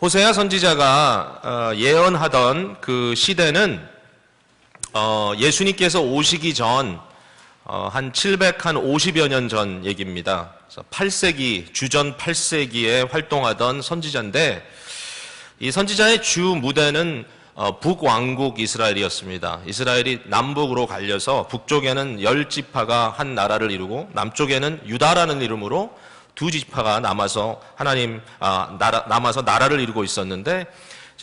호세아 선지자가 예언하던 그 시대는 예수님께서 오시기 전 한 750여 년 전 얘기입니다. 그래서 8세기, 주전 8세기에 활동하던 선지자인데, 이 선지자의 주 무대는 북왕국 이스라엘이었습니다. 이스라엘이 남북으로 갈려서 북쪽에는 10지파가 한 나라를 이루고 남쪽에는 유다라는 이름으로 두 지파가 남아서 남아서 나라를 이루고 있었는데,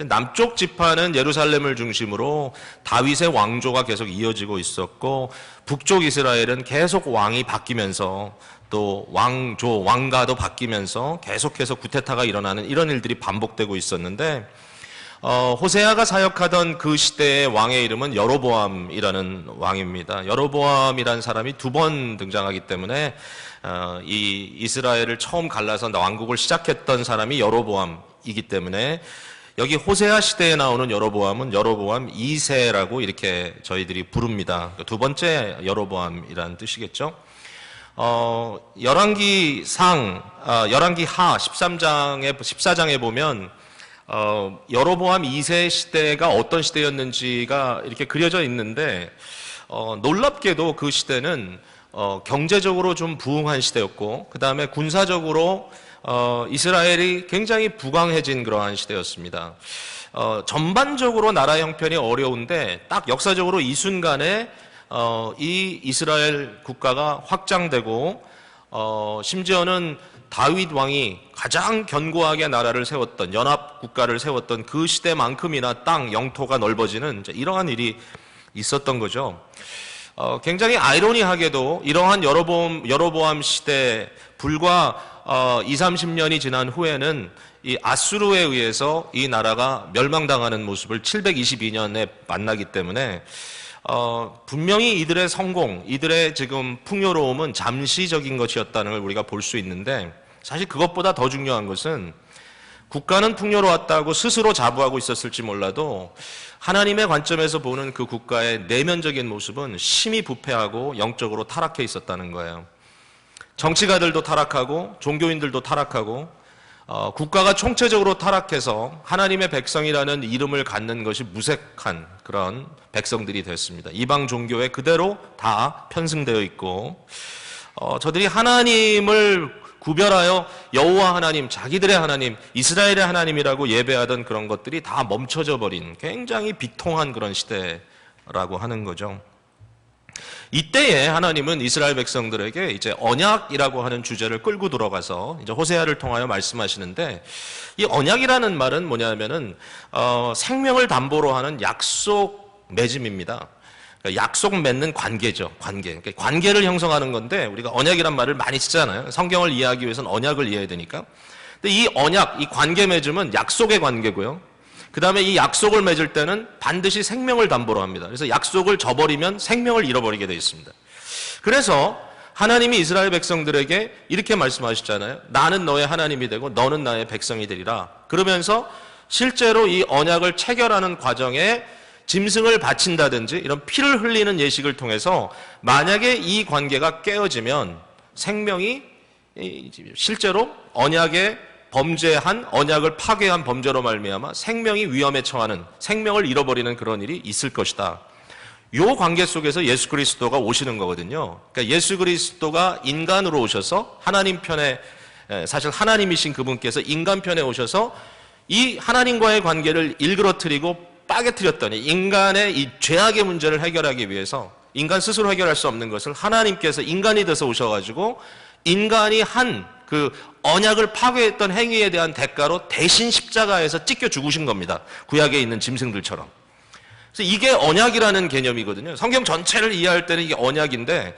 남쪽 지파는 예루살렘을 중심으로 다윗의 왕조가 계속 이어지고 있었고, 북쪽 이스라엘은 계속 왕이 바뀌면서 또 왕가도 바뀌면서 계속해서 구테타가 일어나는 이런 일들이 반복되고 있었는데, 호세아가 사역하던 그 시대의 왕의 이름은 여로보암이라는 왕입니다. 여로보암이라는 사람이 두 번 등장하기 때문에 이 이스라엘을 처음 갈라서 왕국을 시작했던 사람이 여로보암이기 때문에 여기 호세아 시대에 나오는 여로보암은 여로보암 2세라고 이렇게 저희들이 부릅니다. 두 번째 여로보암이라는 뜻이겠죠. 열왕기 하 14장에 보면 여로보암 2세 시대가 어떤 시대였는지가 이렇게 그려져 있는데, 놀랍게도 그 시대는 경제적으로 좀 부흥한 시대였고, 그 다음에 군사적으로 이스라엘이 굉장히 부강해진 그러한 시대였습니다. 전반적으로 나라 형편이 어려운데 딱 역사적으로 이 순간에 이 이스라엘 국가가 확장되고, 심지어는 다윗 왕이 가장 견고하게 나라를 세웠던, 연합 국가를 세웠던 그 시대만큼이나 땅 영토가 넓어지는 이러한 일이 있었던 거죠. 굉장히 아이러니하게도 이러한 여로보암 시대 불과 20-30년이 지난 후에는 이 아수르에 의해서 이 나라가 멸망당하는 모습을 722년에 만나기 때문에 분명히 이들의 성공, 이들의 지금 풍요로움은 잠시적인 것이었다는 걸 우리가 볼 수 있는데, 사실 그것보다 더 중요한 것은 국가는 풍요로웠다고 스스로 자부하고 있었을지 몰라도 하나님의 관점에서 보는 그 국가의 내면적인 모습은 심히 부패하고 영적으로 타락해 있었다는 거예요. 정치가들도 타락하고 종교인들도 타락하고 국가가 총체적으로 타락해서 하나님의 백성이라는 이름을 갖는 것이 무색한 그런 백성들이 됐습니다. 이방 종교에 그대로 다 편승되어 있고, 저들이 하나님을 구별하여 여호와 하나님, 자기들의 하나님, 이스라엘의 하나님이라고 예배하던 그런 것들이 다 멈춰져 버린 굉장히 비통한 그런 시대라고 하는 거죠. 이때에 하나님은 이스라엘 백성들에게 이제 언약이라고 하는 주제를 끌고 들어가서 이제 호세아를 통하여 말씀하시는데, 이 언약이라는 말은 뭐냐면은 생명을 담보로 하는 약속 맺음입니다. 그러니까 약속 맺는 관계죠. 그러니까 관계를 형성하는 건데, 우리가 언약이란 말을 많이 쓰잖아요. 성경을 이해하기 위해서는 언약을 이해해야 되니까. 근데 이 언약, 이 관계 맺음은 약속의 관계고요. 그 다음에 이 약속을 맺을 때는 반드시 생명을 담보로 합니다. 그래서 약속을 저버리면 생명을 잃어버리게 되어 있습니다. 그래서 하나님이 이스라엘 백성들에게 이렇게 말씀하셨잖아요. 나는 너의 하나님이 되고 너는 나의 백성이 되리라. 그러면서 실제로 이 언약을 체결하는 과정에 짐승을 바친다든지 이런 피를 흘리는 예식을 통해서 만약에 이 관계가 깨어지면 생명이 실제로 언약을 파괴한 범죄로 말미암아 생명이 위험에 처하는, 생명을 잃어버리는 그런 일이 있을 것이다. 이 관계 속에서 예수 그리스도가 오시는 거거든요. 그러니까 예수 그리스도가 인간으로 오셔서 하나님 편에, 사실 하나님이신 그분께서 인간 편에 오셔서 이 하나님과의 관계를 일그러뜨리고 빠개뜨렸더니, 인간의 이 죄악의 문제를 해결하기 위해서 인간 스스로 해결할 수 없는 것을 하나님께서 인간이 돼서 오셔가지고 인간이 한 그 언약을 파괴했던 행위에 대한 대가로 대신 십자가에서 찢겨 죽으신 겁니다. 구약에 있는 짐승들처럼. 그래서 이게 언약이라는 개념이거든요. 성경 전체를 이해할 때는 이게 언약인데,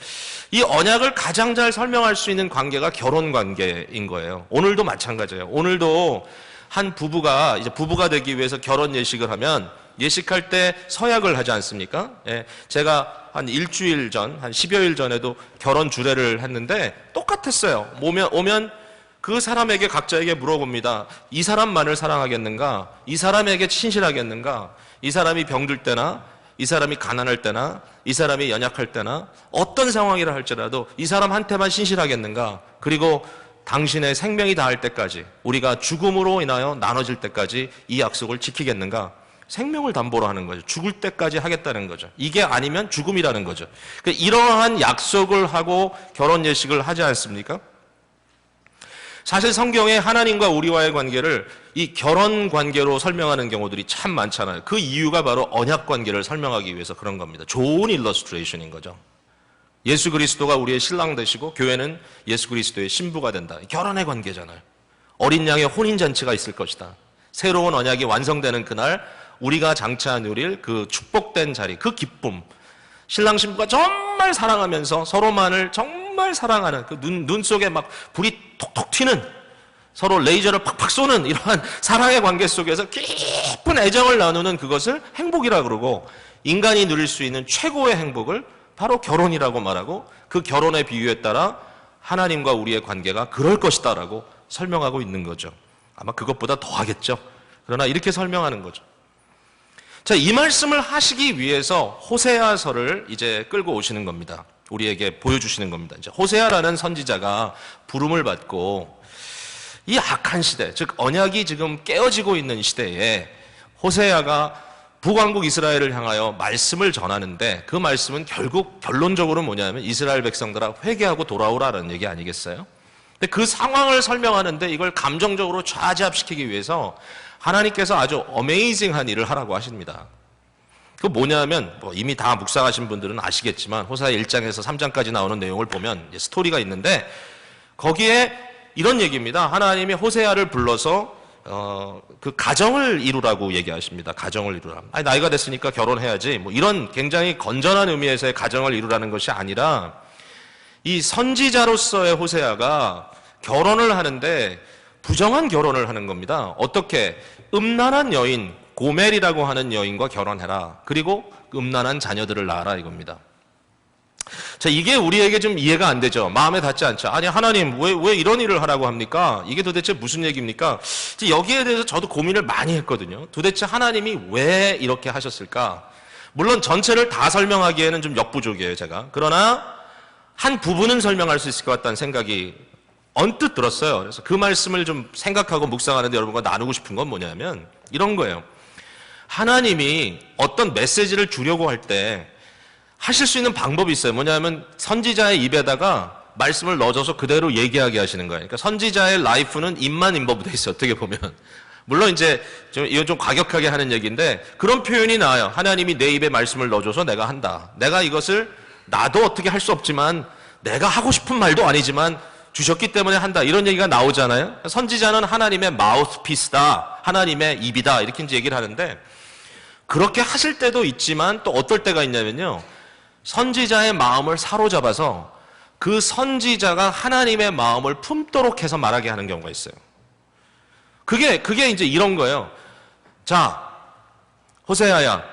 이 언약을 가장 잘 설명할 수 있는 관계가 결혼 관계인 거예요. 오늘도 마찬가지예요. 오늘도 한 부부가 이제 부부가 되기 위해서 결혼 예식을 하면 예식할 때 서약을 하지 않습니까? 예, 제가 한 일주일 전, 한 10여일 전에도 결혼 주례를 했는데 똑같았어요. 오면 그 사람에게 각자에게 물어봅니다. 이 사람만을 사랑하겠는가? 이 사람에게 신실하겠는가? 이 사람이 병들 때나, 이 사람이 가난할 때나, 이 사람이 연약할 때나, 어떤 상황이라 할지라도 이 사람한테만 신실하겠는가? 그리고 당신의 생명이 다할 때까지, 우리가 죽음으로 인하여 나눠질 때까지 이 약속을 지키겠는가? 생명을 담보로 하는 거죠. 죽을 때까지 하겠다는 거죠. 이게 아니면 죽음이라는 거죠. 그러니까 이러한 약속을 하고 결혼 예식을 하지 않습니까? 사실 성경에 하나님과 우리와의 관계를 이 결혼 관계로 설명하는 경우들이 참 많잖아요. 그 이유가 바로 언약 관계를 설명하기 위해서 그런 겁니다. 좋은 일러스트레이션인 거죠. 예수 그리스도가 우리의 신랑 되시고 교회는 예수 그리스도의 신부가 된다. 결혼의 관계잖아요. 어린 양의 혼인잔치가 있을 것이다. 새로운 언약이 완성되는 그날 우리가 장차 누릴 그 축복된 자리, 그 기쁨, 신랑 신부가 정말 사랑하면서 서로만을 정말 사랑하는 그 눈 속에 막 불이 톡톡 튀는, 서로 레이저를 팍팍 쏘는 이러한 사랑의 관계 속에서 깊은 애정을 나누는 그것을 행복이라고 그러고, 인간이 누릴 수 있는 최고의 행복을 바로 결혼이라고 말하고, 그 결혼의 비유에 따라 하나님과 우리의 관계가 그럴 것이다라고 설명하고 있는 거죠. 아마 그것보다 더 하겠죠. 그러나 이렇게 설명하는 거죠. 자, 이 말씀을 하시기 위해서 호세아서를 이제 끌고 오시는 겁니다. 우리에게 보여주시는 겁니다. 이제 호세아라는 선지자가 부름을 받고 이 악한 시대, 즉 언약이 지금 깨어지고 있는 시대에 호세아가 북왕국 이스라엘을 향하여 말씀을 전하는데, 그 말씀은 결국 결론적으로 뭐냐면 이스라엘 백성들아 회개하고 돌아오라는 얘기 아니겠어요? 근데 그 상황을 설명하는데 이걸 감정적으로 좌지합시키기 위해서 하나님께서 아주 어메이징한 일을 하라고 하십니다. 그 뭐냐면, 이미 다 묵상하신 분들은 아시겠지만 호세아 1장에서 3장까지 나오는 내용을 보면 스토리가 있는데, 거기에 이런 얘기입니다. 하나님이 호세아를 불러서 그 가정을 이루라고 얘기하십니다. 가정을 이루라. 아니, 나이가 됐으니까 결혼해야지. 이런 굉장히 건전한 의미에서의 가정을 이루라는 것이 아니라, 이 선지자로서의 호세아가 결혼을 하는데 부정한 결혼을 하는 겁니다. 어떻게? 음란한 여인, 고멜이라고 하는 여인과 결혼해라. 그리고 음란한 자녀들을 낳아라 이겁니다. 자, 이게 우리에게 좀 이해가 안 되죠. 마음에 닿지 않죠. 아니, 하나님 왜 이런 일을 하라고 합니까? 이게 도대체 무슨 얘기입니까? 여기에 대해서 저도 고민을 많이 했거든요. 도대체 하나님이 왜 이렇게 하셨을까? 물론 전체를 다 설명하기에는 좀 역부족이에요, 제가. 그러나 한 부분은 설명할 수 있을 것 같다는 생각이 언뜻 들었어요. 그래서 그 말씀을 좀 생각하고 묵상하는데 여러분과 나누고 싶은 건 뭐냐면 이런 거예요. 하나님이 어떤 메시지를 주려고 할 때 하실 수 있는 방법이 있어요. 뭐냐면 선지자의 입에다가 말씀을 넣어줘서 그대로 얘기하게 하시는 거예요. 그러니까 선지자의 라이프는 입만 인버브돼 있어요. 어떻게 보면. 물론 이제 이건 좀 과격하게 하는 얘기인데 그런 표현이 나와요. 하나님이 내 입에 말씀을 넣어줘서 내가 한다. 내가 이것을 나도 어떻게 할 수 없지만 내가 하고 싶은 말도 아니지만 주셨기 때문에 한다. 이런 얘기가 나오잖아요. 선지자는 하나님의 마우스피스다. 하나님의 입이다. 이렇게 이제 얘기를 하는데, 그렇게 하실 때도 있지만 또 어떨 때가 있냐면요. 선지자의 마음을 사로잡아서 그 선지자가 하나님의 마음을 품도록 해서 말하게 하는 경우가 있어요. 그게 이제 이런 거예요. 자, 호세아야,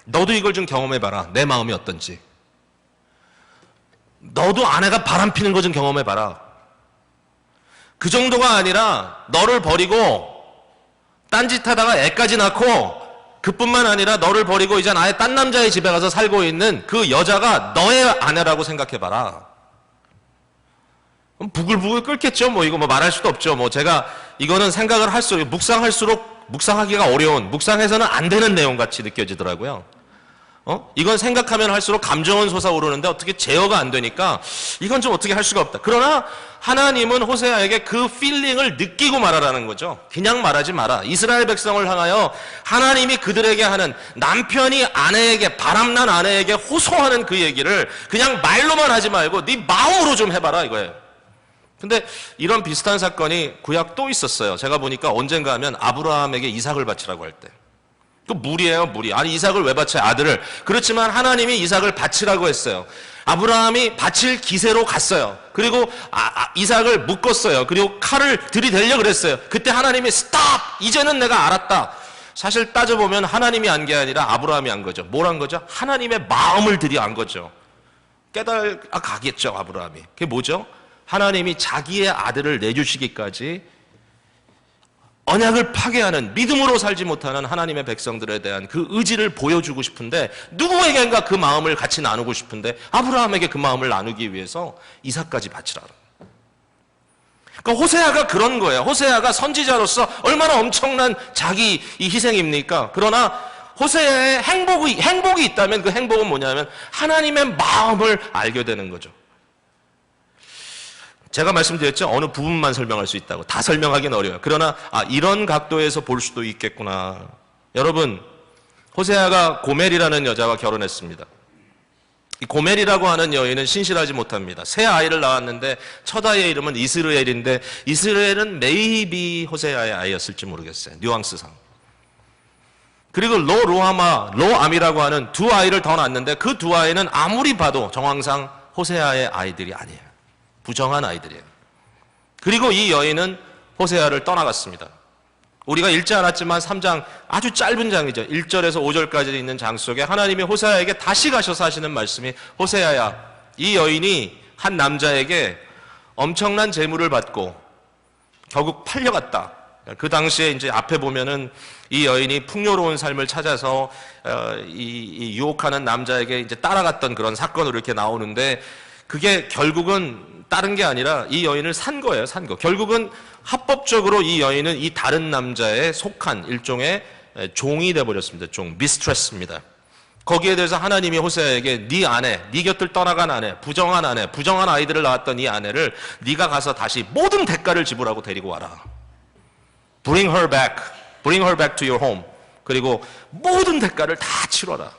너도 이걸 좀 경험해봐라. 내 마음이 어떤지. 너도 아내가 바람 피는 거 좀 경험해봐라. 그 정도가 아니라 너를 버리고 딴짓하다가 애까지 낳고, 그뿐만 아니라 너를 버리고 이제 아예 딴 남자의 집에 가서 살고 있는 그 여자가 너의 아내라고 생각해봐라. 그럼 부글부글 끓겠죠. 이거 말할 수도 없죠. 제가 이거는 생각을 할수록 묵상할수록 묵상하기가 어려운, 묵상해서는 안 되는 내용 같이 느껴지더라고요. 이건 생각하면 할수록 감정은 솟아오르는데 어떻게 제어가 안 되니까 이건 좀 어떻게 할 수가 없다. 그러나 하나님은 호세아에게 그 필링을 느끼고 말하라는 거죠. 그냥 말하지 마라. 이스라엘 백성을 향하여 하나님이 그들에게 하는, 남편이 아내에게, 바람난 아내에게 호소하는 그 얘기를 그냥 말로만 하지 말고 네 마음으로 좀 해봐라 이거예요. 근데 이런 비슷한 사건이 구약 또 있었어요. 제가 보니까 언젠가 하면 아브라함에게 이삭을 바치라고 할 때. 그 무리예요, 무리. 아니, 이삭을 왜 바쳐요? 아들을. 그렇지만 하나님이 이삭을 바치라고 했어요. 아브라함이 바칠 기세로 갔어요. 그리고 이삭을 묶었어요. 그리고 칼을 들이대려고 그랬어요. 그때 하나님이 스탑! 이제는 내가 알았다. 사실 따져보면 하나님이 한 게 아니라 아브라함이 한 거죠. 뭘 한 거죠? 하나님의 마음을 들이한 거죠. 깨달아가겠죠, 아브라함이. 그게 뭐죠? 하나님이 자기의 아들을 내주시기까지 언약을 파괴하는, 믿음으로 살지 못하는 하나님의 백성들에 대한 그 의지를 보여주고 싶은데, 누구에겐가 그 마음을 같이 나누고 싶은데 아브라함에게 그 마음을 나누기 위해서 이삭까지 바치라. 그러니까 호세아가 그런 거예요. 호세아가 선지자로서 얼마나 엄청난 자기 이 희생입니까? 그러나 호세아의 행복이 있다면 그 행복은 뭐냐면 하나님의 마음을 알게 되는 거죠. 제가 말씀드렸죠. 어느 부분만 설명할 수 있다고. 다 설명하기는 어려워요. 그러나 이런 각도에서 볼 수도 있겠구나. 여러분, 호세아가 고멜이라는 여자와 결혼했습니다. 이 고멜이라고 하는 여인은 신실하지 못합니다. 새 아이를 낳았는데 첫 아이의 이름은 이스라엘인데 이스라엘은 메이비 호세아의 아이였을지 모르겠어요. 뉘앙스상. 그리고 로암이라고 하는 두 아이를 더 낳았는데 그 두 아이는 아무리 봐도 정황상 호세아의 아이들이 아니에요. 부정한 아이들이에요. 그리고 이 여인은 호세아를 떠나갔습니다. 우리가 읽지 않았지만 3장 아주 짧은 장이죠. 1절에서 5절까지 있는 장 속에 하나님이 호세아에게 다시 가셔서 하시는 말씀이 호세아야, 이 여인이 한 남자에게 엄청난 재물을 받고 결국 팔려갔다. 그 당시에 이제 앞에 보면은 이 여인이 풍요로운 삶을 찾아서 이 유혹하는 남자에게 이제 따라갔던 그런 사건으로 이렇게 나오는데 그게 결국은 다른 게 아니라 이 여인을 산 거예요. 산 거. 결국은 합법적으로 이 여인은 이 다른 남자에 속한 일종의 종이 돼버렸습니다. 종, 미스트레스입니다. 거기에 대해서 하나님이 호세아에게 네 아내, 네 곁을 떠나간 아내, 부정한 아이들을 낳았던 이 아내를 네가 가서 다시 모든 대가를 지불하고 데리고 와라. Bring her back to your home. 그리고 모든 대가를 다 치러라.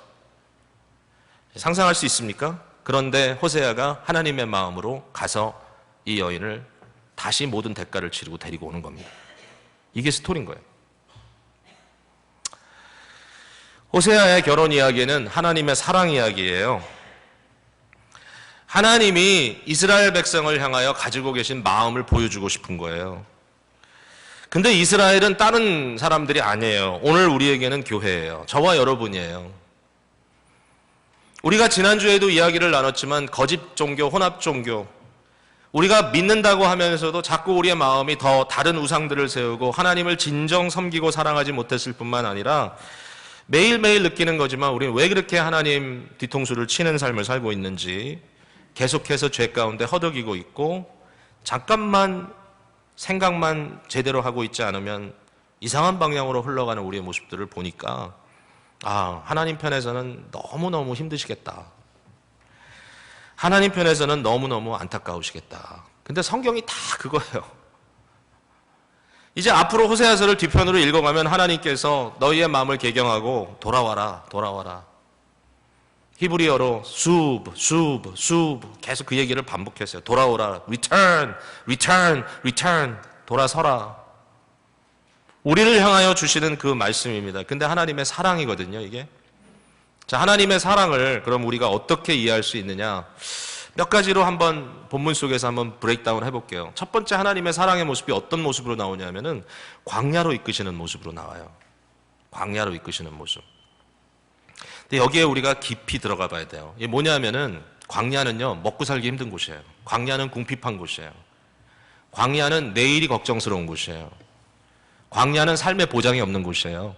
상상할 수 있습니까? 그런데 호세아가 하나님의 마음으로 가서 이 여인을 다시 모든 대가를 치르고 데리고 오는 겁니다. 이게 스토리인 거예요. 호세아의 결혼 이야기는 하나님의 사랑 이야기예요. 하나님이 이스라엘 백성을 향하여 가지고 계신 마음을 보여주고 싶은 거예요. 근데 이스라엘은 다른 사람들이 아니에요. 오늘 우리에게는 교회예요. 저와 여러분이에요. 우리가 지난주에도 이야기를 나눴지만 거짓 종교, 혼합 종교, 우리가 믿는다고 하면서도 자꾸 우리의 마음이 더 다른 우상들을 세우고 하나님을 진정 섬기고 사랑하지 못했을 뿐만 아니라 매일매일 느끼는 거지만 우리는 왜 그렇게 하나님 뒤통수를 치는 삶을 살고 있는지 계속해서 죄 가운데 허덕이고 있고 잠깐만 생각만 제대로 하고 있지 않으면 이상한 방향으로 흘러가는 우리의 모습들을 보니까 하나님 편에서는 너무너무 힘드시겠다. 하나님 편에서는 너무너무 안타까우시겠다. 근데 성경이 다 그거예요. 이제 앞으로 호세아서를 뒤편으로 읽어가면 하나님께서 너희의 마음을 개경하고 돌아와라. 히브리어로 슈브 계속 그 얘기를 반복했어요. 돌아오라. return. 돌아서라. 우리를 향하여 주시는 그 말씀입니다. 근데 하나님의 사랑이거든요, 이게. 자, 하나님의 사랑을 그럼 우리가 어떻게 이해할 수 있느냐? 몇 가지로 한번 본문 속에서 한번 브레이크다운 해볼게요. 첫 번째, 하나님의 사랑의 모습이 어떤 모습으로 나오냐면은 광야로 이끄시는 모습으로 나와요. 광야로 이끄시는 모습. 근데 여기에 우리가 깊이 들어가 봐야 돼요. 이게 뭐냐면은 광야는요, 먹고 살기 힘든 곳이에요. 광야는 궁핍한 곳이에요. 광야는 내일이 걱정스러운 곳이에요. 광야는 삶의 보장이 없는 곳이에요.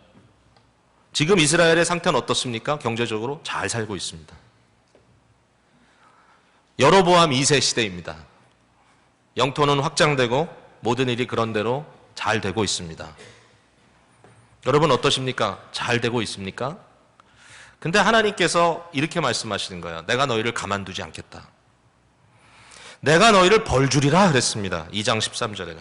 지금 이스라엘의 상태는 어떻습니까? 경제적으로 잘 살고 있습니다. 여로보암 2세 시대입니다. 영토는 확장되고 모든 일이 그런 대로 잘 되고 있습니다. 여러분 어떠십니까? 잘 되고 있습니까? 근데 하나님께서 이렇게 말씀하시는 거예요. 내가 너희를 가만두지 않겠다. 내가 너희를 벌 주리라 그랬습니다. 2장 13절에는.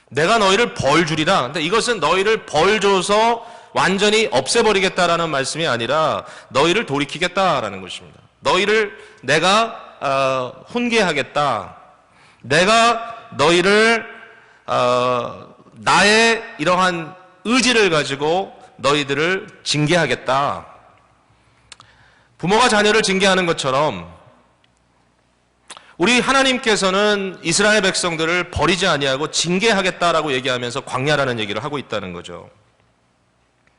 내가 너희를 벌 주리라. 근데 이것은 너희를 벌 줘서 완전히 없애버리겠다라는 말씀이 아니라 너희를 돌이키겠다라는 것입니다. 너희를 내가 훈계하겠다. 내가 너희를 나의 이러한 의지를 가지고 너희들을 징계하겠다. 부모가 자녀를 징계하는 것처럼 우리 하나님께서는 이스라엘 백성들을 버리지 아니하고 징계하겠다라고 얘기하면서 광야라는 얘기를 하고 있다는 거죠.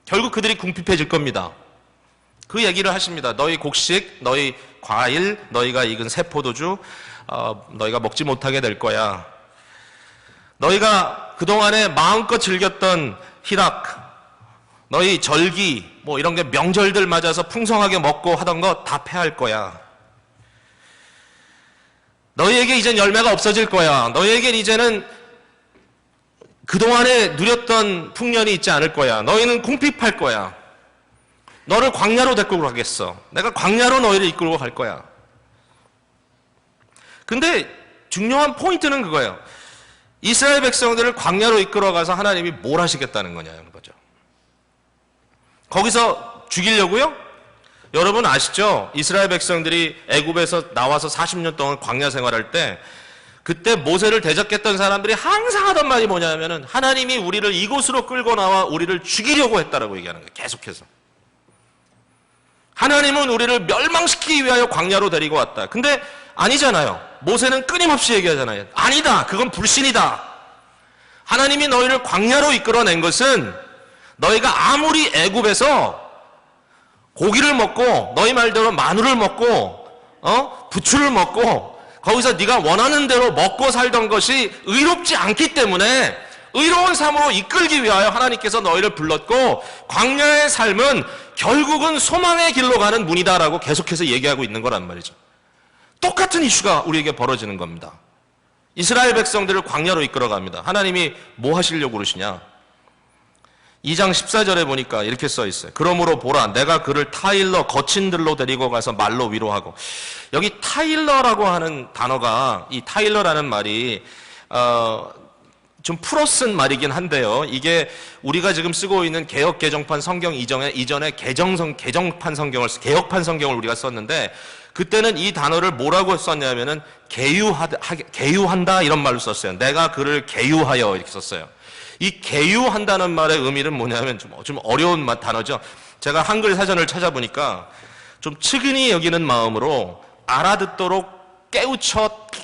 결국 그들이 궁핍해질 겁니다. 그 얘기를 하십니다. 너희 곡식, 너희 과일, 너희가 익은 새 포도주, 너희가 먹지 못하게 될 거야. 너희가 그동안에 마음껏 즐겼던 희락, 너희 절기, 뭐 이런 게 명절들 맞아서 풍성하게 먹고 하던 거 다 패할 거야. 너희에게 이젠 열매가 없어질 거야. 너희에게 이제는 그동안에 누렸던 풍년이 있지 않을 거야. 너희는 궁핍할 거야. 너를 광야로 데리고 가겠어. 내가 광야로 너희를 이끌고 갈 거야. 근데 중요한 포인트는 그거예요. 이스라엘 백성들을 광야로 이끌어가서 하나님이 뭘 하시겠다는 거냐는 거죠. 거기서 죽이려고요? 여러분 아시죠? 이스라엘 백성들이 애굽에서 나와서 40년 동안 광야 생활할 때 그때 모세를 대적했던 사람들이 항상 하던 말이 뭐냐면은 하나님이 우리를 이곳으로 끌고 나와 우리를 죽이려고 했다라고 얘기하는 거예요. 계속해서. 하나님은 우리를 멸망시키기 위하여 광야로 데리고 왔다. 근데 아니잖아요. 모세는 끊임없이 얘기하잖아요. 아니다. 그건 불신이다. 하나님이 너희를 광야로 이끌어낸 것은 너희가 아무리 애굽에서 고기를 먹고 너희 말대로 마늘을 먹고 부추를 먹고 거기서 네가 원하는 대로 먹고 살던 것이 의롭지 않기 때문에 의로운 삶으로 이끌기 위하여 하나님께서 너희를 불렀고 광야의 삶은 결국은 소망의 길로 가는 문이다라고 계속해서 얘기하고 있는 거란 말이죠. 똑같은 이슈가 우리에게 벌어지는 겁니다. 이스라엘 백성들을 광야로 이끌어갑니다. 하나님이 뭐 하시려고 그러시냐? 2장 14절에 보니까 이렇게 써 있어요. 그러므로 보라, 내가 그를 타일러 거친 들로 데리고 가서 말로 위로하고. 여기 타일러라고 하는 단어가, 이 타일러라는 말이 좀 풀어 쓴 말이긴 한데요. 이게 우리가 지금 쓰고 있는 개역 개정판 성경 이전에 개정판 성경을 우리가 썼는데 그때는 이 단어를 뭐라고 썼냐면은 개유한다 이런 말로 썼어요. 내가 그를 개유하여 이렇게 썼어요. 이 개유한다는 말의 의미는 뭐냐면 좀 어려운 단어죠. 제가 한글 사전을 찾아보니까 좀 측은히 여기는 마음으로 알아듣도록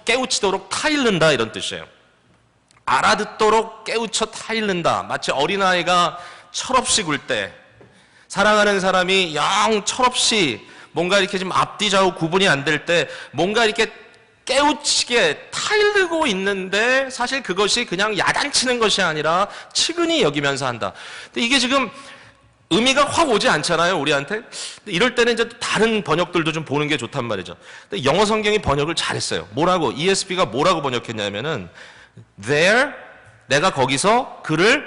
깨우치도록 타일른다 이런 뜻이에요. 알아듣도록 깨우쳐 타일른다. 마치 어린아이가 철없이 굴 때 사랑하는 사람이 영 철없이 뭔가 이렇게 좀 앞뒤 좌우 구분이 안 될 때 뭔가 이렇게 깨우치게 타일르고 있는데 사실 그것이 그냥 야단치는 것이 아니라 측은히 여기면서 한다. 근데 이게 지금 의미가 확 오지 않잖아요, 우리한테. 이럴 때는 이제 다른 번역들도 좀 보는 게 좋단 말이죠. 근데 영어 성경이 번역을 잘했어요. 뭐라고? ESV가 뭐라고 번역했냐면은 there, 내가 거기서 그를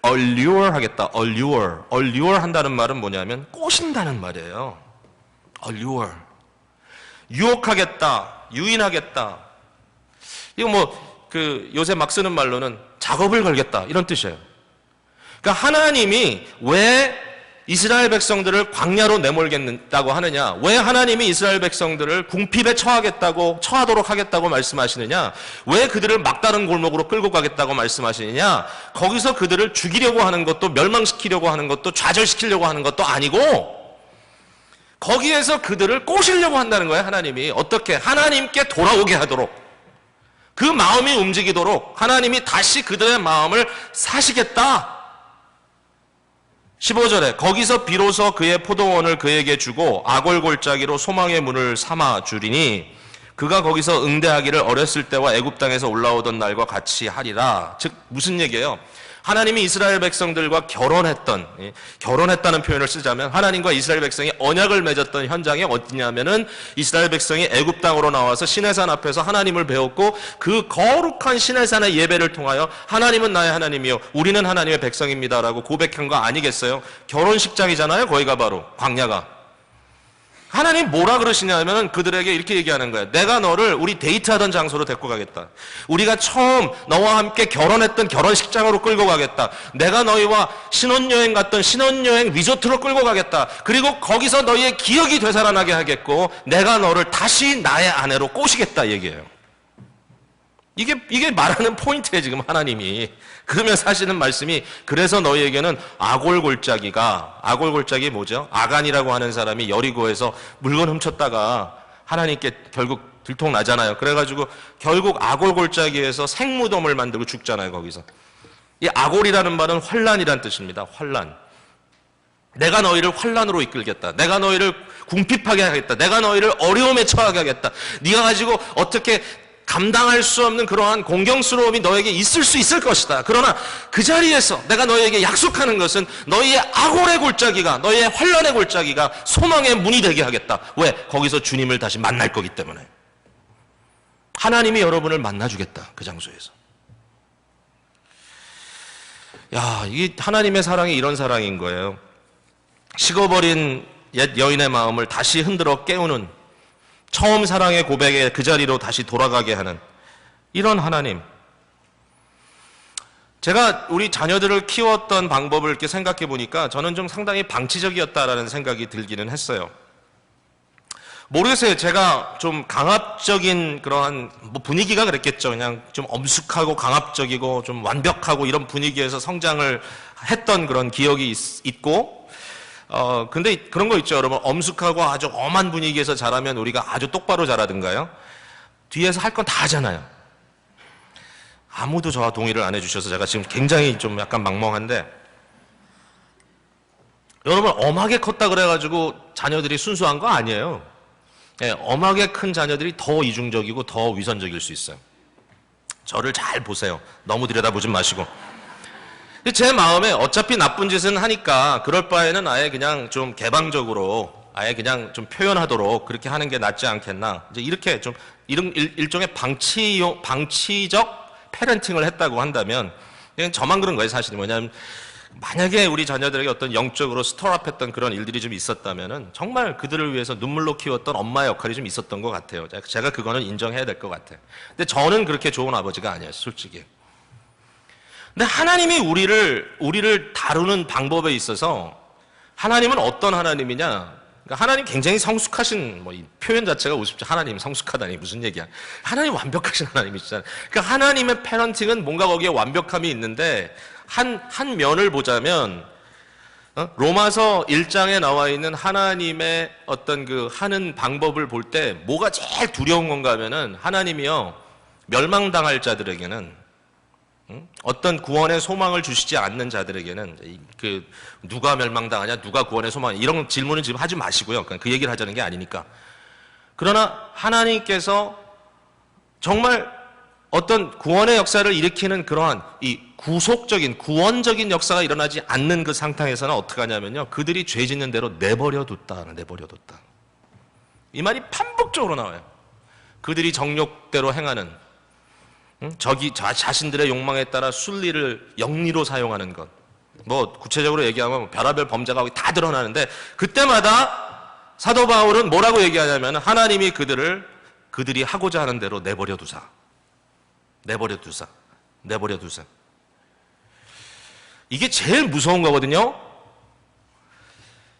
allure 하겠다. allure 한다는 말은 뭐냐면 꼬신다는 말이에요. allure. 유혹하겠다. 유인하겠다. 이거 요새 막 쓰는 말로는 작업을 걸겠다. 이런 뜻이에요. 그러니까 하나님이 왜 이스라엘 백성들을 광야로 내몰겠다고 하느냐? 왜 하나님이 이스라엘 백성들을 궁핍에 처하도록 하겠다고 말씀하시느냐? 왜 그들을 막다른 골목으로 끌고 가겠다고 말씀하시느냐? 거기서 그들을 죽이려고 하는 것도 멸망시키려고 하는 것도 좌절시키려고 하는 것도 아니고 거기에서 그들을 꼬시려고 한다는 거예요. 하나님이. 어떻게? 하나님께 돌아오게 하도록 그 마음이 움직이도록 하나님이 다시 그들의 마음을 사시겠다. 15절에 거기서 비로소 그의 포도원을 그에게 주고 아골골짜기로 소망의 문을 삼아 주리니 그가 거기서 응대하기를 어렸을 때와 애굽 땅에서 올라오던 날과 같이 하리라. 즉 무슨 얘기예요? 하나님이 이스라엘 백성들과 결혼했다는 표현을 쓰자면 하나님과 이스라엘 백성이 언약을 맺었던 현장이 어디냐면은 이스라엘 백성이 애굽 땅으로 나와서 시내산 앞에서 하나님을 배웠고 그 거룩한 시내산의 예배를 통하여 하나님은 나의 하나님이요 우리는 하나님의 백성입니다라고 고백한 거 아니겠어요? 결혼식장이잖아요. 거기가 바로 광야가. 하나님 뭐라 그러시냐면 그들에게 이렇게 얘기하는 거예요. 내가 너를 우리 데이트하던 장소로 데리고 가겠다. 우리가 처음 너와 함께 결혼했던 결혼식장으로 끌고 가겠다. 내가 너희와 신혼여행 갔던 신혼여행 리조트로 끌고 가겠다. 그리고 거기서 너희의 기억이 되살아나게 하겠고 내가 너를 다시 나의 아내로 꼬시겠다 얘기해요. 이게 말하는 포인트예요. 지금 하나님이. 그러면서 하시는 말씀이 그래서 너희에게는 아골골짜기 뭐죠? 아간이라고 하는 사람이 여리고에서 물건 훔쳤다가 하나님께 결국 들통나잖아요. 그래가지고 결국 아골골짜기에서 생무덤을 만들고 죽잖아요. 거기서. 이 아골이라는 말은 환란이란 뜻입니다. 환란. 내가 너희를 환란으로 이끌겠다. 내가 너희를 궁핍하게 하겠다. 내가 너희를 어려움에 처하게 하겠다. 네가 가지고 어떻게 감당할 수 없는 그러한 공경스러움이 너에게 있을 수 있을 것이다. 그러나 그 자리에서 내가 너에게 약속하는 것은 너희의 아골의 골짜기가 너희의 환란의 골짜기가 소망의 문이 되게 하겠다. 왜? 거기서 주님을 다시 만날 거기 때문에. 하나님이 여러분을 만나주겠다. 그 장소에서. 야, 이게 하나님의 사랑이 이런 사랑인 거예요. 식어버린 옛 여인의 마음을 다시 흔들어 깨우는, 처음 사랑의 고백에 그 자리로 다시 돌아가게 하는 이런 하나님. 제가 우리 자녀들을 키웠던 방법을 이렇게 생각해 보니까 저는 좀 상당히 방치적이었다라는 생각이 들기는 했어요. 모르겠어요. 제가 좀 강압적인 그러한 분위기가 그랬겠죠. 그냥 좀 엄숙하고 강압적이고 좀 완벽하고 이런 분위기에서 성장을 했던 그런 기억이 있고, 근데 그런 거 있죠, 여러분. 엄숙하고 아주 엄한 분위기에서 자라면 우리가 아주 똑바로 자라든가요? 뒤에서 할 건 다 하잖아요. 아무도 저와 동의를 안 해주셔서 제가 지금 굉장히 좀 약간 막멍한데, 여러분, 엄하게 컸다 그래가지고 자녀들이 순수한 거 아니에요. 예, 엄하게 큰 자녀들이 더 이중적이고 더 위선적일 수 있어요. 저를 잘 보세요. 너무 들여다보지 마시고. 제 마음에 어차피 나쁜 짓은 하니까 그럴 바에는 아예 그냥 좀 개방적으로 아예 그냥 좀 표현하도록 그렇게 하는 게 낫지 않겠나. 이제 이렇게 좀 이런 일종의 방치적 패ren팅을 했다고 한다면, 그냥 저만 그런 거예요, 사실은. 뭐냐면 만약에 우리 자녀들에게 어떤 영적으로 스토어업했던 그런 일들이 좀 있었다면은 정말 그들을 위해서 눈물로 키웠던 엄마의 역할이 좀 있었던 것 같아요. 제가 그거는 인정해야 될 것 같아요. 근데 저는 그렇게 좋은 아버지가 아니에요, 솔직히. 근데 하나님이 우리를 다루는 방법에 있어서 하나님은 어떤 하나님이냐? 그러니까 하나님 굉장히 성숙하신, 이 표현 자체가 우습죠. 하나님 성숙하다니 무슨 얘기야? 하나님 완벽하신 하나님이시잖아요. 그러니까 하나님의 패런팅은 뭔가 거기에 완벽함이 있는데 한 면을 보자면, 로마서 1장에 나와 있는 하나님의 어떤 그 하는 방법을 볼 때 뭐가 제일 두려운 건가 하면은, 하나님이요, 멸망당할 자들에게는, 어떤 구원의 소망을 주시지 않는 자들에게는, 그 누가 멸망당하냐, 누가 구원의 소망, 이런 질문은 지금 하지 마시고요. 그 얘기를 하자는 게 아니니까. 그러나 하나님께서 정말 어떤 구원의 역사를 일으키는 그러한 이 구속적인, 구원적인 역사가 일어나지 않는 그 상황에서는 어떻게 하냐면요, 그들이 죄 짓는 대로 내버려 뒀다. 이 말이 반복적으로 나와요. 그들이 정욕대로 행하는, 자신들의 욕망에 따라 순리를 영리로 사용하는 것. 구체적으로 얘기하면 별의별 범죄가 다 드러나는데, 그때마다 사도 바울은 뭐라고 얘기하냐면, 하나님이 그들이 하고자 하는 대로 내버려 두사. 이게 제일 무서운 거거든요.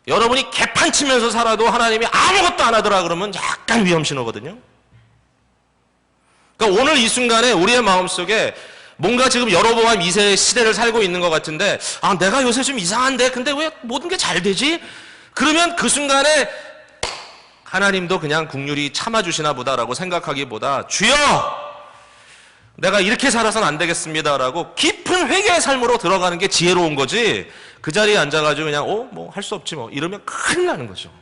여러분이 개판 치면서 살아도 하나님이 아무것도 안 하더라 그러면 약간 위험신호거든요. 그러니까 오늘 이 순간에 우리의 마음속에 뭔가 지금 여로보암 2세의 시대를 살고 있는 것 같은데, 내가 요새 좀 이상한데 근데 왜 모든 게 잘 되지? 그러면 그 순간에 하나님도 그냥 국률이 참아주시나 보다라고 생각하기보다, 주여! 내가 이렇게 살아서는 안 되겠습니다라고 깊은 회개의 삶으로 들어가는 게 지혜로운 거지, 그 자리에 앉아가지고 그냥 할 수 없지 이러면 큰일 나는 거죠.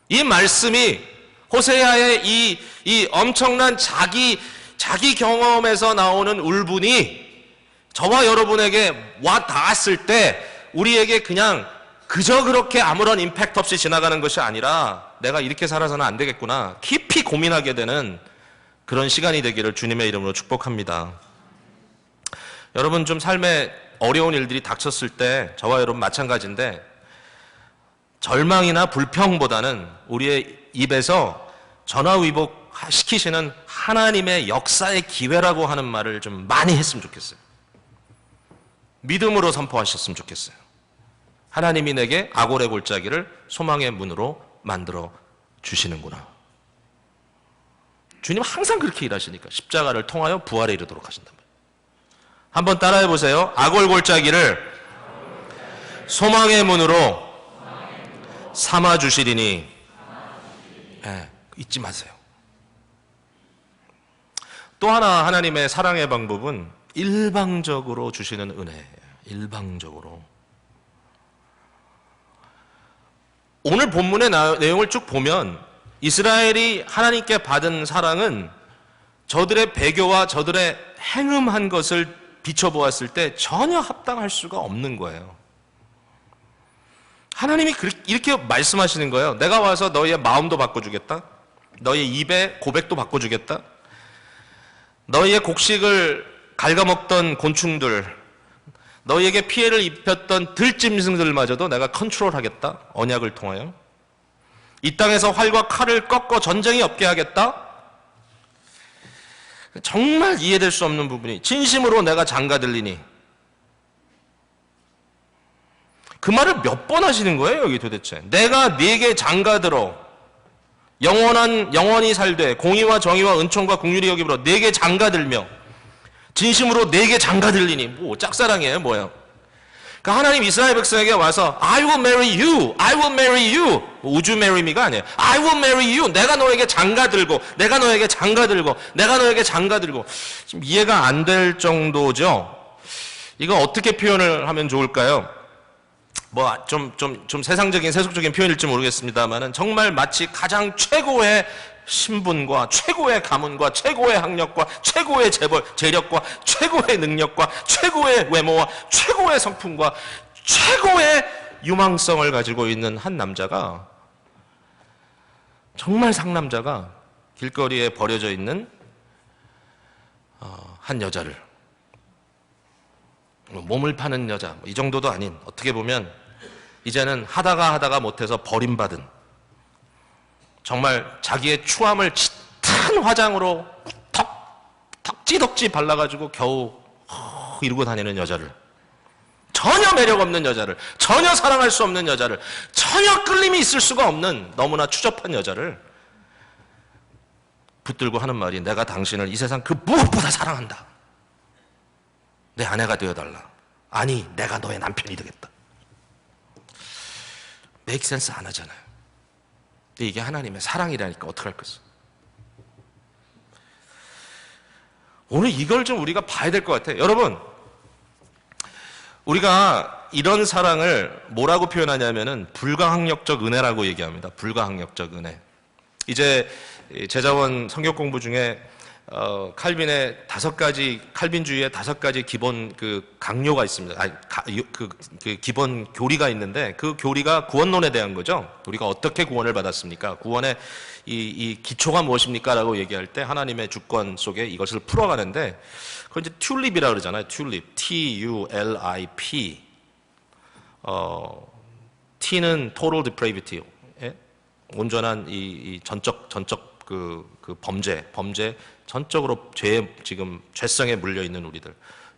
이 말씀이 호세아의 이 엄청난 자기 경험에서 나오는 울분이 저와 여러분에게 와 닿았을 때 우리에게 그냥 그저 그렇게 아무런 임팩트 없이 지나가는 것이 아니라, 내가 이렇게 살아서는 안 되겠구나 깊이 고민하게 되는 그런 시간이 되기를 주님의 이름으로 축복합니다. 여러분, 좀 삶에 어려운 일들이 닥쳤을 때 저와 여러분 마찬가지인데, 절망이나 불평보다는 우리의 입에서 전화위복 시키시는 하나님의 역사의 기회라고 하는 말을 좀 많이 했으면 좋겠어요. 믿음으로 선포하셨으면 좋겠어요. 하나님이 내게 악골의 골짜기를 소망의 문으로 만들어 주시는구나. 주님 항상 그렇게 일하시니까 십자가를 통하여 부활에 이르도록 하신단 말이에요. 한번 따라해 보세요. 악골 골짜기를 소망의 문으로 삼아 주시리니. 잊지 마세요. 또 하나 하나님의 사랑의 방법은 일방적으로 주시는 은혜예요. 일방적으로. 오늘 본문의 내용을 쭉 보면 이스라엘이 하나님께 받은 사랑은 저들의 배교와 저들의 행음한 것을 비춰보았을 때 전혀 합당할 수가 없는 거예요. 하나님이 이렇게 말씀하시는 거예요. 내가 와서 너희의 마음도 바꿔주겠다. 너의 입에 고백도 바꿔주겠다. 너희의 곡식을 갉아먹던 곤충들, 너희에게 피해를 입혔던 들짐승들마저도 내가 컨트롤하겠다. 언약을 통하여. 이 땅에서 활과 칼을 꺾어 전쟁이 없게 하겠다. 정말 이해될 수 없는 부분이 진심으로 내가 장가들리니. 그 말을 몇 번 하시는 거예요, 여기 도대체. 내가 네게 장가들어 영원히 살되 공의와 정의와 은총과 긍휼이 여기므로 네게 장가들며 진심으로 네게 장가들리니. 뭐 짝사랑이에요, 뭐예요? 그러니까 하나님 이스라엘 백성에게 와서 I will marry you, I will marry you. Would you marry me가 아니에요. I will marry you. 내가 너에게 장가들고, 내가 너에게 장가들고, 내가 너에게 장가들고. 지금 이해가 안 될 정도죠. 이거 어떻게 표현을 하면 좋을까요? 뭐 좀 세상적인 세속적인 표현일지 모르겠습니다만은 정말 마치 가장 최고의 신분과 최고의 가문과 최고의 학력과 최고의 재력과 최고의 능력과 최고의 외모와 최고의 성품과 최고의 유망성을 가지고 있는 한 남자가, 정말 상남자가 길거리에 버려져 있는 한 여자를, 몸을 파는 여자, 이 정도도 아닌, 어떻게 보면 이제는 하다가 못해서 버림받은, 정말 자기의 추함을 짙은 화장으로 덕지덕지 발라가지고 겨우 이러고 다니는 여자를, 전혀 매력 없는 여자를, 전혀 사랑할 수 없는 여자를, 전혀 끌림이 있을 수가 없는 너무나 추접한 여자를 붙들고 하는 말이, 내가 당신을 이 세상 그 무엇보다 사랑한다. 내 아내가 되어달라. 아니, 내가 너의 남편이 되겠다. make sense 안 하잖아요. 근데 이게 하나님의 사랑이라니까 어떡할 것이요. 오늘 이걸 좀 우리가 봐야 될 것 같아요. 여러분, 우리가 이런 사랑을 뭐라고 표현하냐면은 불가항력적 은혜라고 얘기합니다. 불가항력적 은혜. 이제 제자원 성경 공부 중에 칼빈의 5가지, 칼빈주의의 5가지 기본 그 강요가 있습니다. 그 기본 교리가 있는데, 그 교리가 구원론에 대한 거죠. 우리가 어떻게 구원을 받았습니까? 구원의 이 기초가 무엇입니까? 라고 얘기할 때 하나님의 주권 속에 이것을 풀어가는데, 그걸 이제 튤립이라고 그러잖아요. 튤립. T-U-L-I-P. T는 total depravity. 예? 온전한 이 전적 그 범죄 전적으로 지금 죄성에 물려 있는 우리들.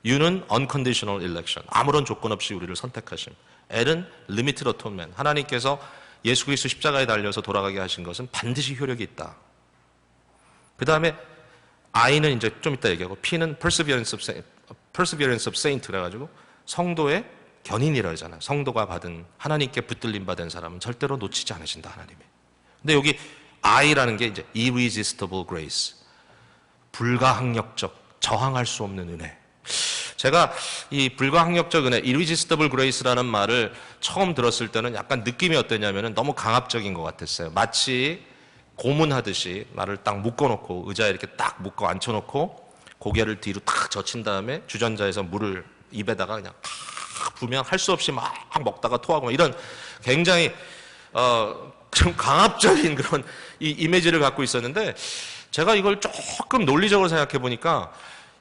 U는 unconditional election. 아무런 조건 없이 우리를 선택하심. L은 limited atonement. 하나님께서 예수 그리스도 십자가에 달려서 돌아가게 하신 것은 반드시 효력이 있다. 그 다음에 I는 이제 좀 이따 얘기하고, P는 perseverance of saint 그래가지고 성도의 견인이라 하잖아요. 성도가 받은, 하나님께 붙들림 받은 사람은 절대로 놓치지 않으신다, 하나님이. 근데 여기 I라는 게 이제 irresistible grace. 불가항력적, 저항할 수 없는 은혜. 제가 이 불가항력적 은혜, irresistible grace라는 말을 처음 들었을 때는 약간 느낌이 어땠냐면은 너무 강압적인 것 같았어요. 마치 고문하듯이 나를 딱 묶어놓고, 의자에 이렇게 딱 묶어 앉혀놓고 고개를 뒤로 딱 젖힌 다음에 주전자에서 물을 입에다가 그냥 탁 부으면 할 수 없이 막 먹다가 토하고, 이런 굉장히 좀 강압적인 그런 이 이미지를 갖고 있었는데, 제가 이걸 조금 논리적으로 생각해 보니까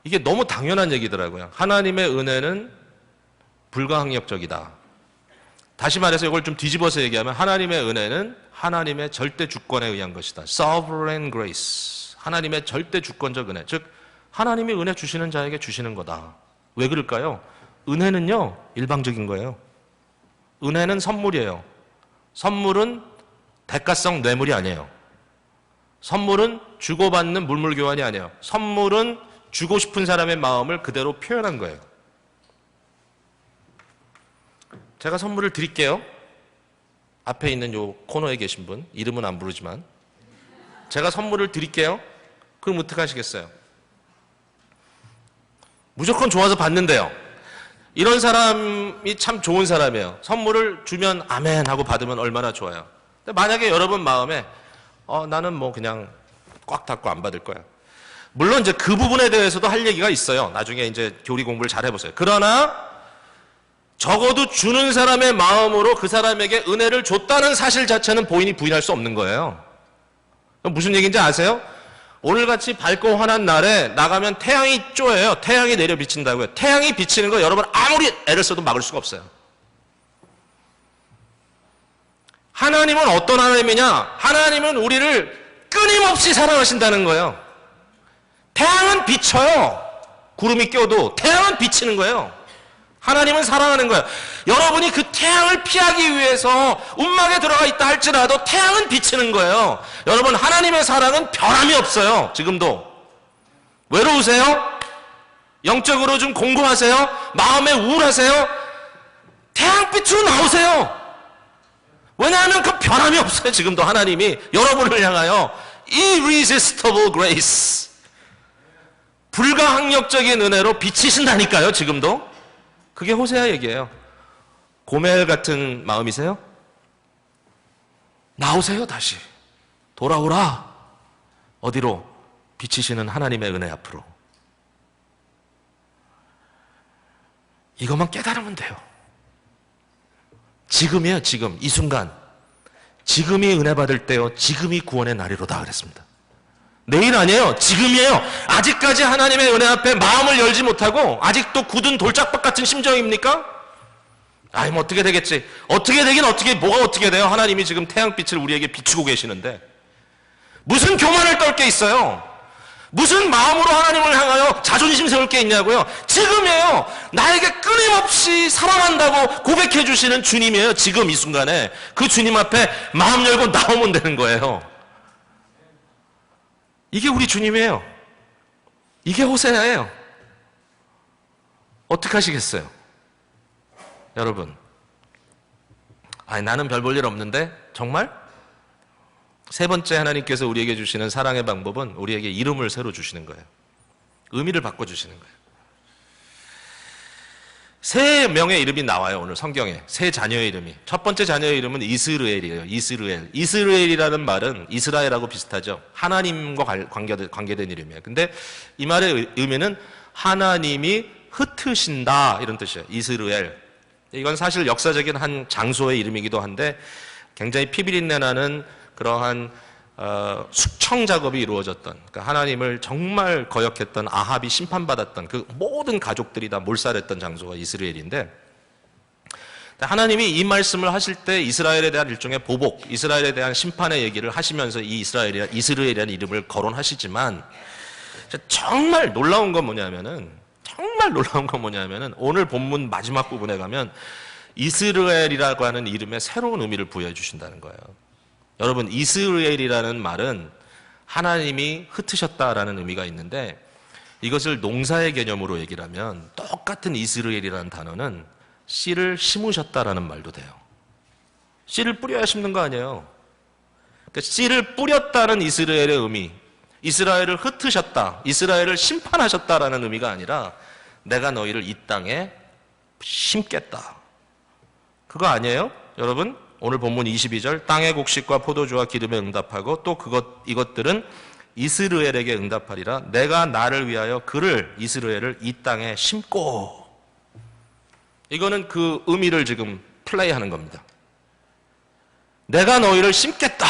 이게 너무 당연한 얘기더라고요. 하나님의 은혜는 불가항력적이다. 다시 말해서 이걸 좀 뒤집어서 얘기하면, 하나님의 은혜는 하나님의 절대 주권에 의한 것이다. Sovereign grace. 하나님의 절대 주권적 은혜. 즉, 하나님이 은혜 주시는 자에게 주시는 거다. 왜 그럴까요? 은혜는요, 일방적인 거예요. 은혜는 선물이에요. 선물은 대가성 뇌물이 아니에요. 선물은 주고받는 물물 교환이 아니에요. 선물은 주고 싶은 사람의 마음을 그대로 표현한 거예요. 제가 선물을 드릴게요. 앞에 있는 요 코너에 계신 분, 이름은 안 부르지만, 제가 선물을 드릴게요. 그럼 어떻게 하시겠어요? 무조건 좋아서 받는데요. 이런 사람이 참 좋은 사람이에요. 선물을 주면 아멘 하고 받으면 얼마나 좋아요. 근데 만약에 여러분 마음에 나는 뭐 그냥 꽉 닫고 안 받을 거야. 물론 이제 그 부분에 대해서도 할 얘기가 있어요. 나중에 이제 교리 공부를 잘 해보세요. 그러나 적어도 주는 사람의 마음으로 그 사람에게 은혜를 줬다는 사실 자체는 본인이 부인할 수 없는 거예요. 무슨 얘기인지 아세요? 오늘같이 밝고 환한 날에 나가면 태양이 쪼여요. 태양이 내려 비친다고요. 태양이 비치는 거 여러분 아무리 애를 써도 막을 수가 없어요. 하나님은 어떤 하나님이냐? 하나님은 우리를 끊임없이 사랑하신다는 거예요. 태양은 비쳐요. 구름이 껴도 태양은 비치는 거예요. 하나님은 사랑하는 거예요. 여러분이 그 태양을 피하기 위해서 움막에 들어가 있다 할지라도 태양은 비치는 거예요. 여러분, 하나님의 사랑은 변함이 없어요. 지금도. 외로우세요? 영적으로 좀 공고하세요? 마음에 우울하세요? 태양빛으로 나오세요. 왜냐하면 그 변함이 없어요. 지금도 하나님이 여러분을 향하여 irresistible grace, 불가항력적인 은혜로 비치신다니까요. 지금도. 그게 호세아 얘기예요. 고멜 같은 마음이세요? 나오세요. 다시 돌아오라. 어디로? 비치시는 하나님의 은혜 앞으로. 이것만 깨달으면 돼요. 지금이에요. 지금 이 순간. 지금이 은혜 받을 때요. 지금이 구원의 날이로다 그랬습니다. 내일 아니에요. 지금이에요. 아직까지 하나님의 은혜 앞에 마음을 열지 못하고 아직도 굳은 돌짝박 같은 심정입니까? 아이 뭐 어떻게 되겠지. 어떻게 되긴 어떻게, 뭐가 어떻게 돼요. 하나님이 지금 태양빛을 우리에게 비추고 계시는데 무슨 교만을 떨 게 있어요. 무슨 마음으로 하나님을 향하여 자존심 세울 게 있냐고요. 지금이에요. 나에게 끊임없이 사랑한다고 고백해 주시는 주님이에요. 지금 이 순간에 그 주님 앞에 마음 열고 나오면 되는 거예요. 이게 우리 주님이에요. 이게 호세아예요. 어떻게 하시겠어요? 여러분, 아니 나는 별 볼 일 없는데 정말? 세 번째 하나님께서 우리에게 주시는 사랑의 방법은 우리에게 이름을 새로 주시는 거예요. 의미를 바꿔주시는 거예요. 세 명의 이름이 나와요. 오늘 성경에 세 자녀의 이름이. 첫 번째 자녀의 이름은 이스르엘이에요. 이스르엘. 이스르엘이라는 말은 이스라엘하고 비슷하죠. 하나님과 관계된 이름이에요. 근데 이 말의 의미는 하나님이 흩으신다 이런 뜻이에요. 이스르엘. 이건 사실 역사적인 한 장소의 이름이기도 한데 굉장히 피비린내 나는 그러한 숙청 작업이 이루어졌던, 그러니까 하나님을 정말 거역했던 아합이 심판받았던 그 모든 가족들이 다 몰살했던 장소가 이스라엘인데, 하나님이 이 말씀을 하실 때 이스라엘에 대한 일종의 보복, 이스라엘에 대한 심판의 얘기를 하시면서 이 이스라엘이라는 이름을 거론하시지만, 정말 놀라운 건 뭐냐면은 오늘 본문 마지막 부분에 가면 이스라엘이라고 하는 이름에 새로운 의미를 부여해 주신다는 거예요. 여러분, 이스라엘이라는 말은 하나님이 흩으셨다라는 의미가 있는데, 이것을 농사의 개념으로 얘기를 하면 똑같은 이스라엘이라는 단어는 씨를 심으셨다라는 말도 돼요. 씨를 뿌려야 심는 거 아니에요. 그러니까 씨를 뿌렸다는 이스라엘의 의미, 이스라엘을 흩으셨다, 이스라엘을 심판하셨다라는 의미가 아니라 내가 너희를 이 땅에 심겠다. 그거 아니에요? 여러분, 오늘 본문 22절, 땅의 곡식과 포도주와 기름에 응답하고 또 이것들은 이스라엘에게 응답하리라. 내가 나를 위하여 그를, 이스라엘을 이 땅에 심고. 이거는 그 의미를 지금 플레이하는 겁니다. 내가 너희를 심겠다.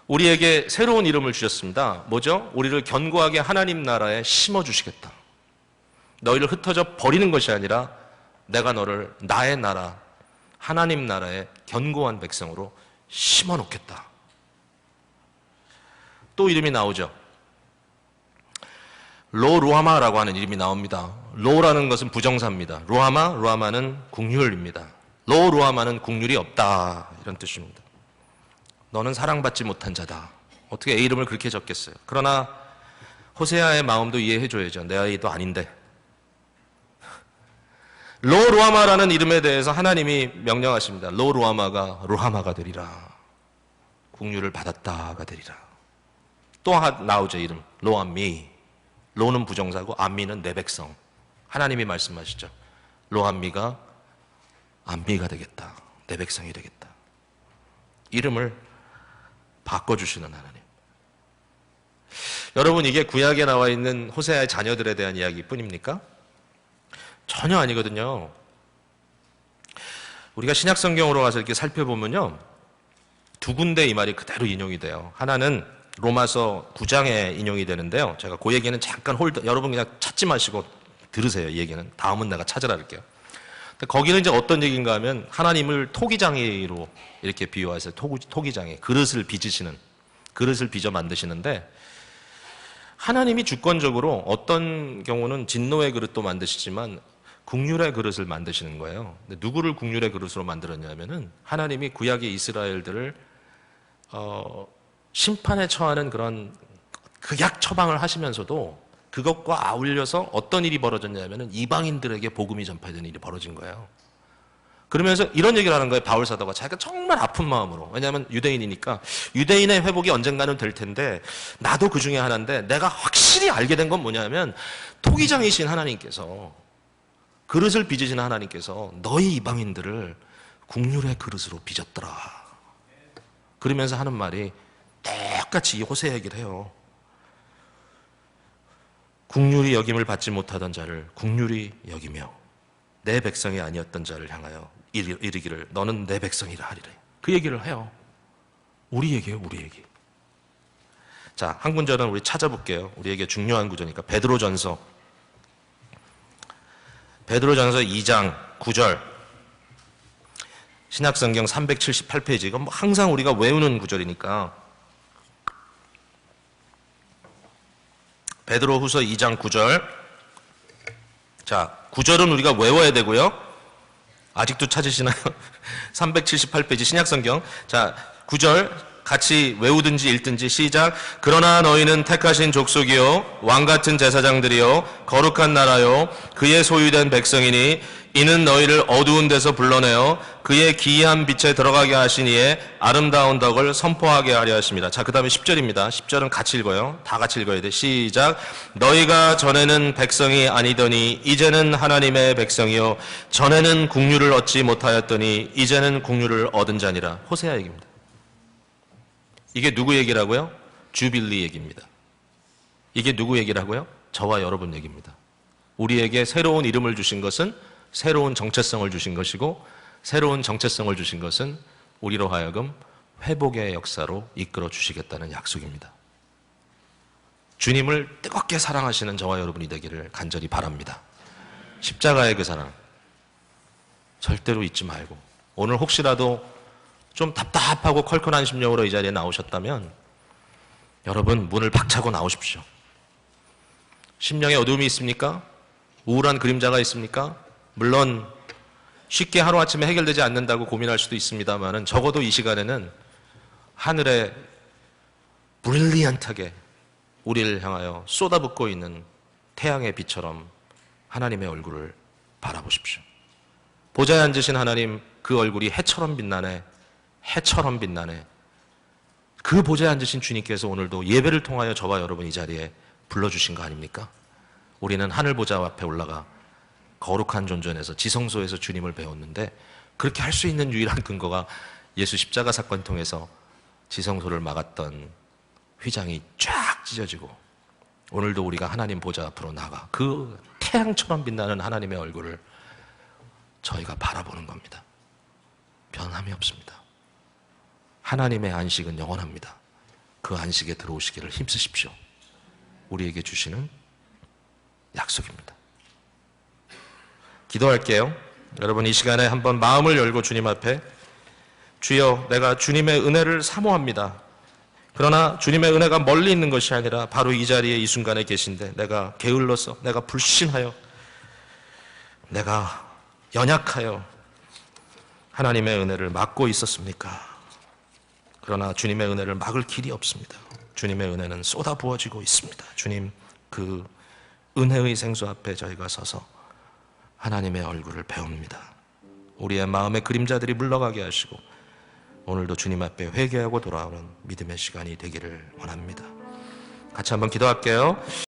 우리에게 새로운 이름을 주셨습니다. 뭐죠? 우리를 견고하게 하나님 나라에 심어주시겠다. 너희를 흩어져 버리는 것이 아니라 내가 너를 나의 나라, 하나님 나라의 견고한 백성으로 심어놓겠다. 또 이름이 나오죠. 로루하마라고 하는 이름이 나옵니다. 로라는 것은 부정사입니다. 루하마는 국률입니다. 로루하마는 국률이 없다 이런 뜻입니다. 너는 사랑받지 못한 자다. 어떻게 A 이름을 그렇게 적겠어요? 그러나 호세아의 마음도 이해해줘야죠. 내 아이도 아닌데. 로루하마라는 이름에 대해서 하나님이 명령하십니다. 로루하마가 루하마가 되리라. 국류를 받았다가 되리라. 또 나오죠. 이름 로암미. 로는 부정사고 암미는 내 백성. 하나님이 말씀하시죠. 로암미가 암미가 되겠다. 내 백성이 되겠다. 이름을 바꿔주시는 하나님. 여러분, 이게 구약에 나와 있는 호세아의 자녀들에 대한 이야기뿐입니까? 전혀 아니거든요. 우리가 신약 성경으로 가서 이렇게 살펴보면요, 두 군데 이 말이 그대로 인용이 돼요. 하나는 로마서 9장에 인용이 되는데요. 제가 그 얘기는 잠깐 여러분 그냥 찾지 마시고 들으세요. 이 얘기는. 다음은 내가 찾으라 할게요. 거기는 이제 어떤 얘기인가 하면 하나님을 토기장이로 이렇게 비유하세요. 토기장이. 그릇을 빚어 만드시는데 하나님이 주권적으로 어떤 경우는 진노의 그릇도 만드시지만 국률의 그릇을 만드시는 거예요. 근데 누구를 국률의 그릇으로 만들었냐면은 하나님이 구약의 이스라엘들을 심판에 처하는 그런 극약 처방을 하시면서도 그것과 아울려서 어떤 일이 벌어졌냐면은 이방인들에게 복음이 전파되는 일이 벌어진 거예요. 그러면서 이런 얘기를 하는 거예요. 바울 사도가 자기가 정말 아픈 마음으로. 왜냐하면 유대인이니까 유대인의 회복이 언젠가는 될 텐데 나도 그 중에 하나인데 내가 확실히 알게 된 건 뭐냐면 토기장이신 하나님께서 그릇을 빚으신 하나님께서 너희 이방인들을 국률의 그릇으로 빚었더라. 그러면서 하는 말이 똑같이 이 호세 얘기를 해요. 국률이 여김을 받지 못하던 자를 국률이 여기며 내 백성이 아니었던 자를 향하여 이르기를 너는 내 백성이라 하리래. 그 얘기를 해요. 우리 얘기예요, 우리 얘기. 자, 한 구절은 우리 찾아볼게요. 우리에게 중요한 구절이니까 베드로전서 2장 9절 신약성경 378페이지. 이건 뭐 항상 우리가 외우는 구절이니까 베드로후서 2장 9절. 자, 9절은 우리가 외워야 되고요. 아직도 찾으시나요? 378페이지 신약성경. 자, 9절 같이 외우든지 읽든지 시작. 그러나 너희는 택하신 족속이요 왕같은 제사장들이요 거룩한 나라요 그의 소유된 백성이니 이는 너희를 어두운 데서 불러내어 그의 기이한 빛에 들어가게 하시니에 아름다운 덕을 선포하게 하려 하십니다. 자, 그 다음에 10절입니다. 10절은 같이 읽어요. 다 같이 읽어야 돼. 시작. 너희가 전에는 백성이 아니더니 이제는 하나님의 백성이요 전에는 국류를 얻지 못하였더니 이제는 국류를 얻은 자니라. 호세아 얘기입니다. 이게 누구 얘기라고요? 주빌리 얘기입니다. 이게 누구 얘기라고요? 저와 여러분 얘기입니다. 우리에게 새로운 이름을 주신 것은 새로운 정체성을 주신 것이고 새로운 정체성을 주신 것은 우리로 하여금 회복의 역사로 이끌어 주시겠다는 약속입니다. 주님을 뜨겁게 사랑하시는 저와 여러분이 되기를 간절히 바랍니다. 십자가의 그 사랑 절대로 잊지 말고 오늘 혹시라도 좀 답답하고 컬컬한 심령으로 이 자리에 나오셨다면 여러분 문을 박차고 나오십시오. 심령에 어두움이 있습니까? 우울한 그림자가 있습니까? 물론 쉽게 하루아침에 해결되지 않는다고 고민할 수도 있습니다만 적어도 이 시간에는 하늘에 브릴리언트하게 우리를 향하여 쏟아붓고 있는 태양의 빛처럼 하나님의 얼굴을 바라보십시오. 보좌에 앉으신 하나님 그 얼굴이 해처럼 빛나네. 해처럼 빛나네. 그 보좌에 앉으신 주님께서 오늘도 예배를 통하여 저와 여러분 이 자리에 불러주신 거 아닙니까? 우리는 하늘 보좌 앞에 올라가 거룩한 존전에서 지성소에서 주님을 배웠는데 그렇게 할 수 있는 유일한 근거가 예수 십자가 사건 통해서 지성소를 막았던 휘장이 쫙 찢어지고 오늘도 우리가 하나님 보좌 앞으로 나가 그 태양처럼 빛나는 하나님의 얼굴을 저희가 바라보는 겁니다. 변함이 없습니다. 하나님의 안식은 영원합니다. 그 안식에 들어오시기를 힘쓰십시오. 우리에게 주시는 약속입니다. 기도할게요. 여러분 이 시간에 한번 마음을 열고 주님 앞에 주여 내가 주님의 은혜를 사모합니다. 그러나 주님의 은혜가 멀리 있는 것이 아니라 바로 이 자리에 이 순간에 계신데 내가 게을러서 내가 불신하여 내가 연약하여 하나님의 은혜를 막고 있었습니까? 그러나 주님의 은혜를 막을 길이 없습니다. 주님의 은혜는 쏟아 부어지고 있습니다. 주님 그 은혜의 생수 앞에 저희가 서서 하나님의 얼굴을 배웁니다. 우리의 마음의 그림자들이 물러가게 하시고 오늘도 주님 앞에 회개하고 돌아오는 믿음의 시간이 되기를 원합니다. 같이 한번 기도할게요.